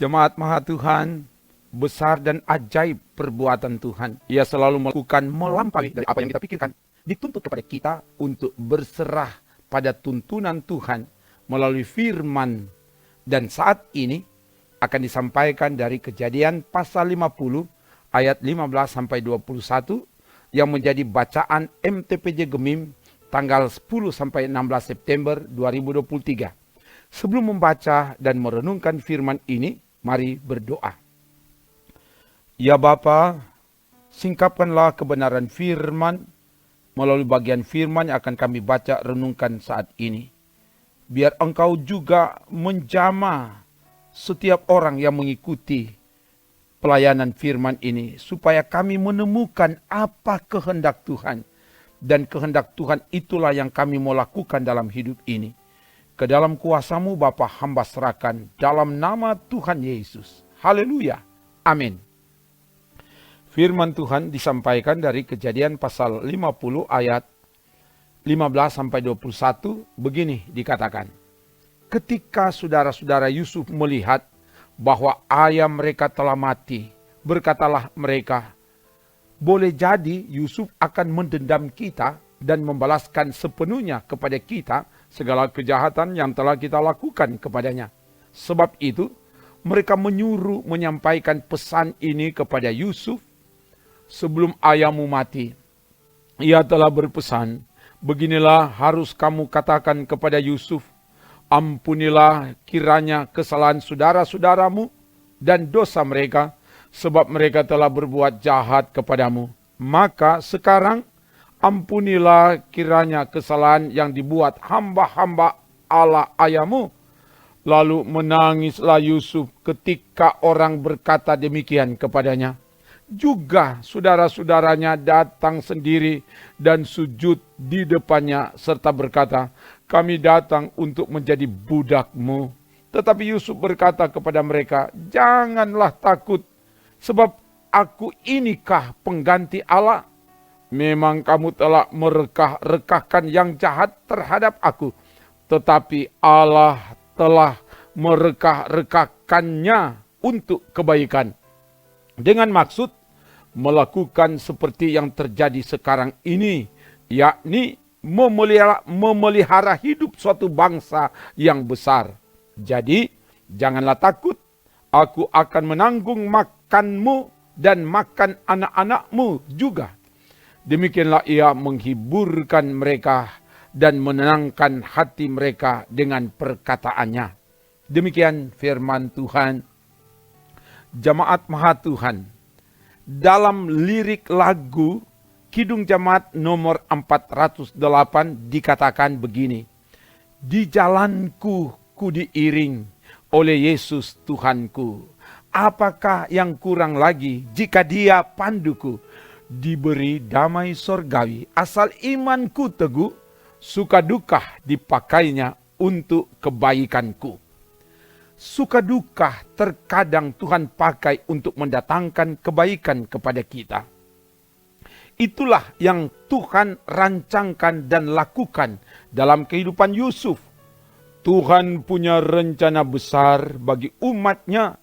Jemaat Maha Tuhan, besar dan ajaib perbuatan Tuhan. Ia selalu melakukan melampaui dari apa yang kita pikirkan. Dituntut kepada kita untuk berserah pada tuntunan Tuhan melalui firman. Dan saat ini akan disampaikan dari Kejadian pasal 50 ayat 15-21 yang menjadi bacaan MTPJ Gemim tanggal 10-16 September 2023. Sebelum membaca dan merenungkan firman ini, mari berdoa. Ya Bapa, singkapkanlah kebenaran firman melalui bagian firman yang akan kami baca renungkan saat ini. Biar Engkau juga menjamah setiap orang yang mengikuti pelayanan firman ini, supaya kami menemukan apa kehendak Tuhan. Dan kehendak Tuhan itulah yang kami mau lakukan dalam hidup ini. Ke dalam kuasa-Mu Bapa hamba serahkan dalam nama Tuhan Yesus. Haleluya. Amin. Firman Tuhan disampaikan dari Kejadian pasal 50 ayat 15-21. Begini dikatakan. Ketika saudara-saudara Yusuf melihat bahwa ayah mereka telah mati, berkatalah mereka, boleh jadi Yusuf akan mendendam kita dan membalaskan sepenuhnya kepada kita segala kejahatan yang telah kita lakukan kepadanya. Sebab itu, mereka menyuruh menyampaikan pesan ini kepada Yusuf sebelum ayahmu mati. Ia telah berpesan, beginilah harus kamu katakan kepada Yusuf, ampunilah kiranya kesalahan saudara-saudaramu dan dosa mereka, sebab mereka telah berbuat jahat kepadamu. Maka sekarang ampunilah kiranya kesalahan yang dibuat hamba-hamba Allah ayahmu. Lalu menangislah Yusuf ketika orang berkata demikian kepadanya. Juga saudara-saudaranya datang sendiri dan sujud di depannya serta berkata, kami datang untuk menjadi budakmu. Tetapi Yusuf berkata kepada mereka, janganlah takut, sebab aku inikah pengganti Allah? Memang kamu telah merekah-rekahkan yang jahat terhadap aku, tetapi Allah telah merekah-rekahkannya untuk kebaikan. Dengan maksud melakukan seperti yang terjadi sekarang ini, yakni memelihara hidup suatu bangsa yang besar. Jadi, janganlah takut, aku akan menanggung makanmu dan makan anak-anakmu juga. Demikianlah ia menghiburkan mereka dan menenangkan hati mereka dengan perkataannya. Demikian firman Tuhan. Jemaat Maha Tuhan, dalam lirik lagu Kidung Jemaat nomor 408 dikatakan begini. Di jalanku ku diiring oleh Yesus Tuhanku. Apakah yang kurang lagi jika Dia panduku? Diberi damai sorgawi, asal imanku teguh, suka duka dipakainya untuk kebaikanku. Suka duka terkadang Tuhan pakai untuk mendatangkan kebaikan kepada kita. Itulah yang Tuhan rancangkan dan lakukan dalam kehidupan Yusuf. Tuhan punya rencana besar bagi umatnya.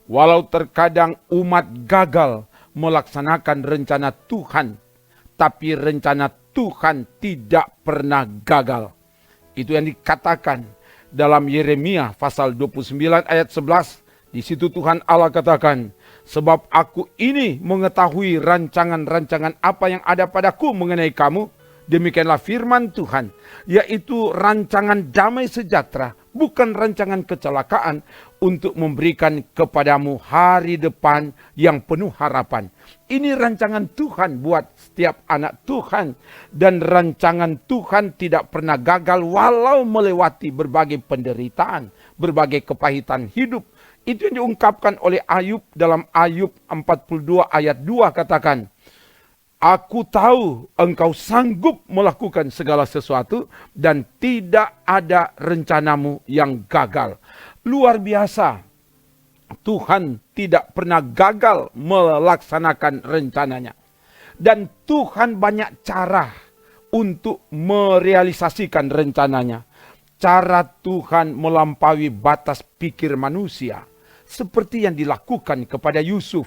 Walau terkadang umat gagal melaksanakan rencana Tuhan, tapi rencana Tuhan tidak pernah gagal. Itu yang dikatakan dalam Yeremia pasal 29 ayat 11. Di situ Tuhan Allah katakan, sebab aku ini mengetahui rancangan-rancangan apa yang ada padaku mengenai kamu. Demikianlah firman Tuhan, yaitu rancangan damai sejahtera, bukan rancangan kecelakaan, untuk memberikan kepadamu hari depan yang penuh harapan. Ini rancangan Tuhan buat setiap anak Tuhan. Dan rancangan Tuhan tidak pernah gagal walau melewati berbagai penderitaan, berbagai kepahitan hidup. Itu yang diungkapkan oleh Ayub dalam Ayub 42 ayat 2 katakan, aku tahu engkau sanggup melakukan segala sesuatu dan tidak ada rencanamu yang gagal. Luar biasa. Tuhan tidak pernah gagal melaksanakan rencananya. Dan Tuhan banyak cara untuk merealisasikan rencananya. Cara Tuhan melampaui batas pikir manusia. seperti yang dilakukan kepada Yusuf.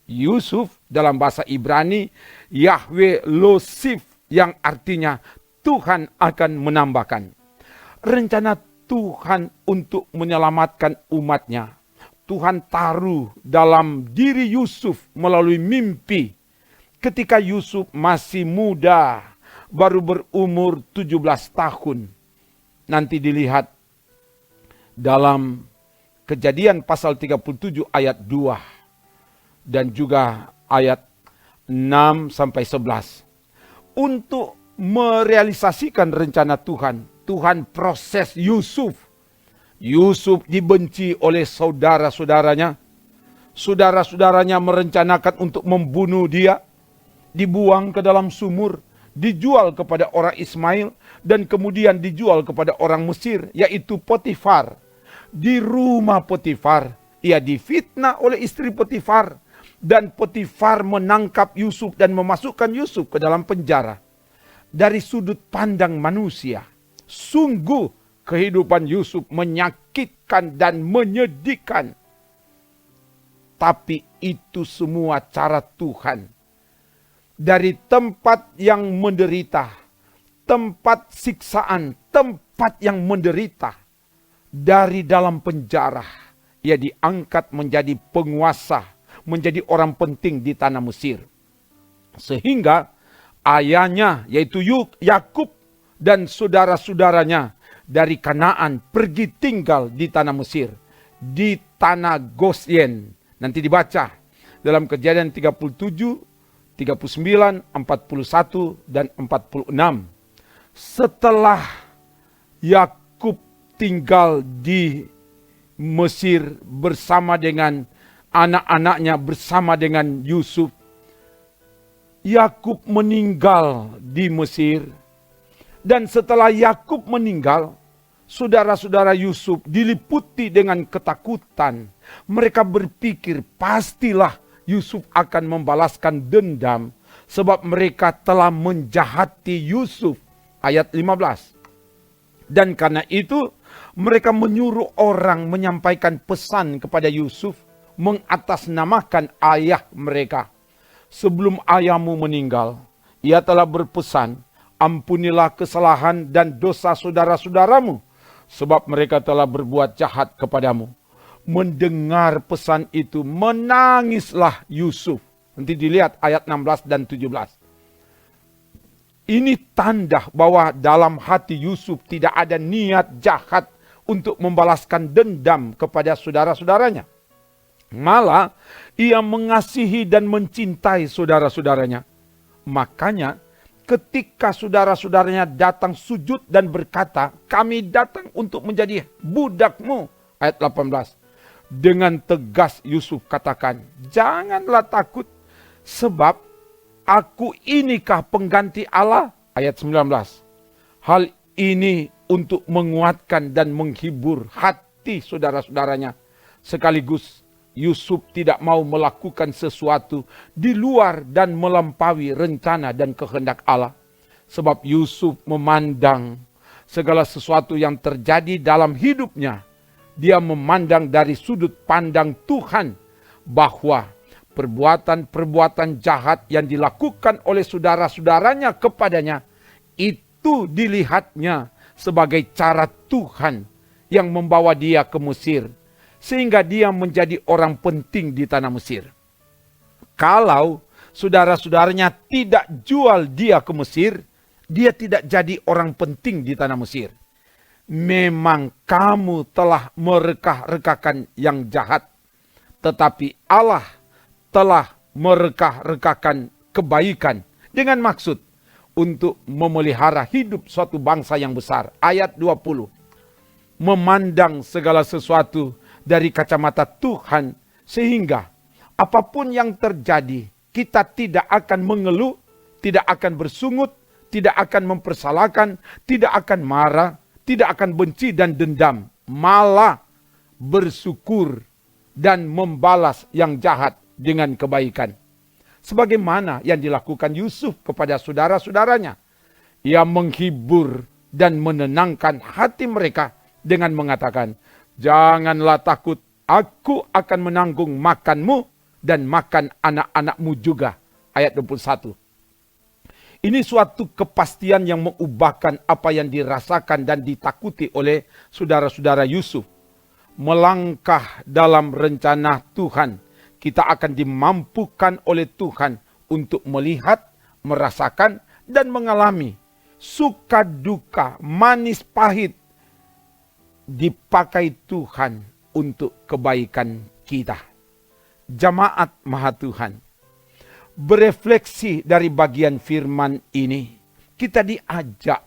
Yusuf dalam bahasa Ibrani, Yahweh Losif, yang artinya Tuhan akan menambahkan. Rencana Tuhan untuk menyelamatkan umatnya, Tuhan taruh dalam diri Yusuf melalui mimpi. Ketika Yusuf masih muda, baru berumur 17 tahun. Nanti dilihat dalam Kejadian pasal 37 ayat 2. Dan juga ayat 6 sampai 11. Untuk merealisasikan rencana Tuhan, Tuhan proses Yusuf. Yusuf dibenci oleh saudara-saudaranya. Saudara-saudaranya merencanakan untuk membunuh dia. Dibuang ke dalam sumur. Dijual kepada orang Ismail. Dan kemudian dijual kepada orang Mesir, yaitu Potifar. Di rumah Potifar, ia difitnah oleh istri Potifar. Dan Potifar menangkap Yusuf dan memasukkan Yusuf ke dalam penjara. Dari sudut pandang manusia, sungguh kehidupan Yusuf menyakitkan dan menyedihkan. Tapi itu semua cara Tuhan. Dari tempat yang menderita, tempat siksaan, tempat yang menderita, dari dalam penjara, ia diangkat menjadi penguasa, menjadi orang penting di tanah Mesir. Sehingga ayahnya yaitu Yakub dan saudara-saudaranya dari Kanaan pergi tinggal di tanah Mesir, di tanah Gosyen. Nanti dibaca dalam Kejadian 37, 39, 41 dan 46. Setelah Yakub tinggal di Mesir bersama dengan anak-anaknya, bersama dengan Yusuf, Yakub meninggal di Mesir. Dan setelah Yakub meninggal, saudara-saudara Yusuf diliputi dengan ketakutan. Mereka berpikir pastilah Yusuf akan membalaskan dendam, sebab mereka telah menjahati Yusuf. Ayat 15. Dan karena itu mereka menyuruh orang menyampaikan pesan kepada Yusuf, mengatasnamakan ayah mereka. Sebelum ayahmu meninggal, ia telah berpesan, ampunilah kesalahan dan dosa saudara-saudaramu, sebab mereka telah berbuat jahat kepadamu. Mendengar pesan itu, menangislah Yusuf. Nanti dilihat ayat 16 dan 17. Ini tanda bahwa dalam hati Yusuf tidak ada niat jahat untuk membalaskan dendam kepada saudara-saudaranya. Malah ia mengasihi dan mencintai saudara-saudaranya. Makanya ketika saudara-saudaranya datang sujud dan berkata, kami datang untuk menjadi budakmu. Ayat 18. Dengan tegas Yusuf katakan, janganlah takut, sebab aku inikah pengganti Allah? Ayat 19. Hal ini untuk menguatkan dan menghibur hati saudara-saudaranya. Sekaligus Yusuf tidak mau melakukan sesuatu di luar dan melampaui rencana dan kehendak Allah. Sebab Yusuf memandang segala sesuatu yang terjadi dalam hidupnya. Dia memandang dari sudut pandang Tuhan bahwa perbuatan-perbuatan jahat yang dilakukan oleh saudara-saudaranya kepadanya, itu dilihatnya sebagai cara Tuhan yang membawa dia ke Mesir, sehingga dia menjadi orang penting di tanah Mesir. Kalau saudara-saudaranya tidak jual dia ke Mesir, dia tidak jadi orang penting di tanah Mesir. Memang kamu telah merekah-rekakan yang jahat, tetapi Allah telah merekah-rekakan kebaikan dengan maksud untuk memelihara hidup suatu bangsa yang besar. Ayat 20. Memandang segala sesuatu dari kacamata Tuhan, sehingga apapun yang terjadi, kita tidak akan mengeluh, tidak akan bersungut, tidak akan mempersalahkan, tidak akan marah, tidak akan benci dan dendam, malah bersyukur dan membalas yang jahat dengan kebaikan. Sebagaimana yang dilakukan Yusuf kepada saudara-saudaranya. Ia menghibur dan menenangkan hati mereka dengan mengatakan, janganlah takut, Aku akan menanggung makanmu dan makan anak-anakmu juga. Ayat 21. Ini suatu kepastian yang mengubahkan apa yang dirasakan dan ditakuti oleh saudara-saudara Yusuf. Melangkah dalam rencana Tuhan, kita akan dimampukan oleh Tuhan untuk melihat, merasakan, dan mengalami suka duka, manis pahit, dipakai Tuhan untuk kebaikan kita. Jemaat Maha Tuhan, berefleksi dari bagian firman ini, kita diajak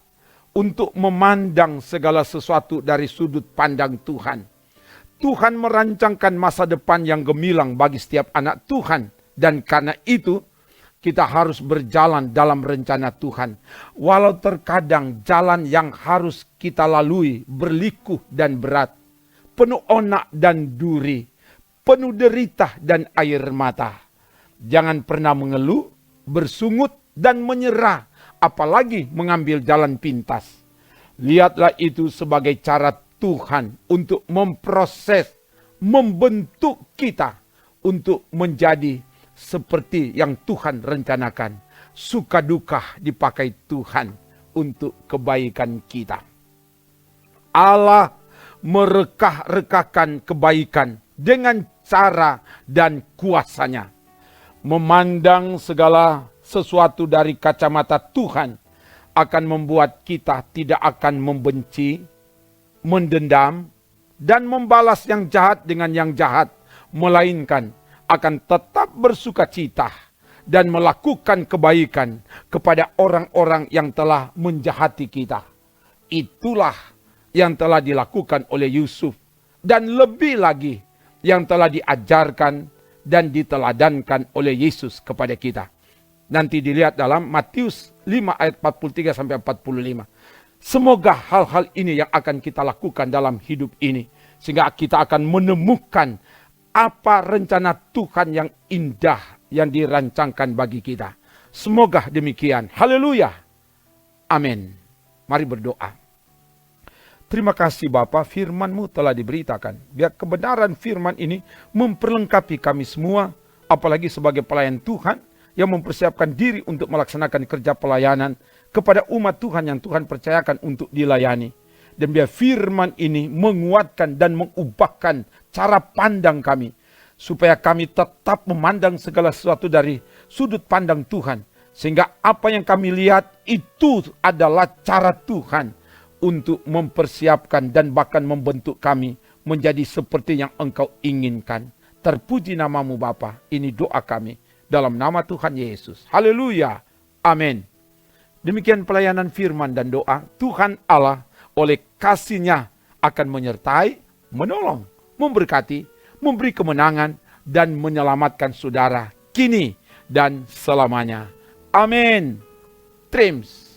untuk memandang segala sesuatu dari sudut pandang Tuhan. Tuhan merancangkan masa depan yang gemilang bagi setiap anak Tuhan. Dan karena itu, kita harus berjalan dalam rencana Tuhan. Walau terkadang jalan yang harus kita lalui berliku dan berat, penuh onak dan duri, penuh derita dan air mata. Jangan pernah mengeluh, bersungut, dan menyerah, apalagi mengambil jalan pintas. Lihatlah itu sebagai cara Tuhan untuk memproses, membentuk kita untuk menjadi seperti yang Tuhan rencanakan. Suka duka dipakai Tuhan untuk kebaikan kita. Allah merekah-rekahkan kebaikan dengan cara dan kuasanya. Memandang segala sesuatu dari kacamata Tuhan akan membuat kita tidak akan membenci, mendendam, dan membalas yang jahat dengan yang jahat, melainkan akan tetap bersuka cita dan melakukan kebaikan kepada orang-orang yang telah menjahati kita. Itulah yang telah dilakukan oleh Yusuf, dan lebih lagi yang telah diajarkan dan diteladankan oleh Yesus kepada kita. Nanti dilihat dalam Matius 5 ayat 43 sampai 45. Semoga hal-hal ini yang akan kita lakukan dalam hidup ini, sehingga kita akan menemukan apa rencana Tuhan yang indah yang dirancangkan bagi kita. Semoga demikian. Haleluya. Amin. Mari berdoa. Terima kasih Bapa, firman-Mu telah diberitakan. Biar kebenaran firman ini memperlengkapi kami semua, apalagi sebagai pelayan Tuhan yang mempersiapkan diri untuk melaksanakan kerja pelayanan kepada umat Tuhan yang Tuhan percayakan untuk dilayani. Dan biar firman ini menguatkan dan mengubahkan cara pandang kami, supaya kami tetap memandang segala sesuatu dari sudut pandang Tuhan. Sehingga apa yang kami lihat itu adalah cara Tuhan untuk mempersiapkan dan bahkan membentuk kami menjadi seperti yang Engkau inginkan. Terpuji nama-Mu Bapa. Ini doa kami dalam nama Tuhan Yesus. Haleluya. Amin. Demikian pelayanan firman dan doa. Tuhan Allah oleh kasih-Nya akan menyertai, menolong, memberkati, memberi kemenangan, dan menyelamatkan saudara kini dan selamanya. Amin. Trims.